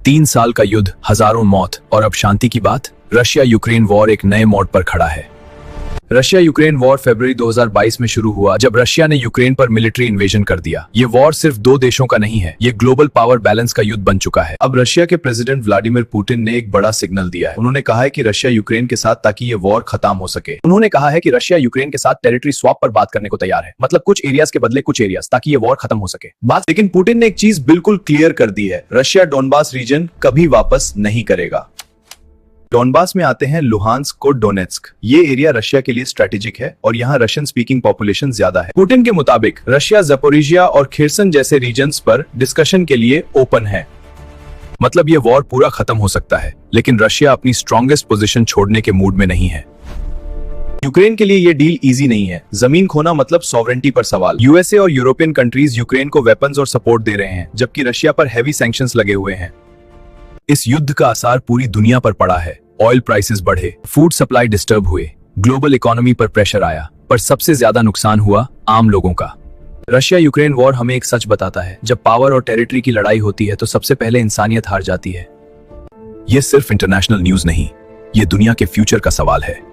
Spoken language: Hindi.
3 साल का युद्ध, हजारों मौत और अब शांति की बात। रशिया यूक्रेन वॉर एक नए मोड़ पर खड़ा है। रशिया यूक्रेन वॉर फरवरी 2022 में शुरू हुआ जब रशिया ने यूक्रेन पर मिलिट्री इन्वेजन कर दिया। ये वॉर सिर्फ दो देशों का नहीं है, ये ग्लोबल पावर बैलेंस का युद्ध बन चुका है। अब रशिया के प्रेसिडेंट व्लादिमीर पुतिन ने एक बड़ा सिग्नल दिया है। उन्होंने कहा है कि रशिया यूक्रेन के साथ ताकि ये वॉर खत्म हो सके। उन्होंने कहा है कि रशिया यूक्रेन के साथ टेरिटरी स्वैप पर बात करने को तैयार है, मतलब कुछ एरियाज के बदले कुछ एरियाज, ताकि ये वॉर खत्म हो सके। लेकिन पुतिन ने एक चीज बिल्कुल क्लियर कर दी है, रशिया डोनबास रीजन कभी वापस नहीं करेगा। डोनबास में आते हैं लुहांस्क और डोनेट्स्क। ये एरिया रशिया के लिए स्ट्रेटेजिक है और यहाँ रशियन स्पीकिंग पॉपुलेशन ज्यादा है। पुतिन के मुताबिक रशिया ज़पोरिजिया और खिर्सन जैसे रीजन्स पर डिस्कशन के लिए ओपन है। मतलब ये वॉर पूरा खत्म हो सकता है, लेकिन रशिया अपनी स्ट्रॉन्गेस्ट पोजीशन छोड़ने के मूड में नहीं है। यूक्रेन के लिए ये डील इजी नहीं है। जमीन खोना मतलब सॉवरेंटी पर सवाल। यूएसए और यूरोपियन कंट्रीज यूक्रेन को वेपन्स और सपोर्ट दे रहे हैं, जबकि रशिया पर हैवी सैंक्शंस लगे हुए हैं। इस युद्ध का असर पूरी दुनिया पर पड़ा है। ऑयल प्राइसेस बढ़े, फूड सप्लाई डिस्टर्ब हुए, ग्लोबल इकोनॉमी पर प्रेशर आया, पर सबसे ज्यादा नुकसान हुआ आम लोगों का। रशिया यूक्रेन वॉर हमें एक सच बताता है, जब पावर और टेरिटरी की लड़ाई होती है तो सबसे पहले इंसानियत हार जाती है। ये सिर्फ इंटरनेशनल न्यूज नहीं, ये दुनिया के फ्यूचर का सवाल है।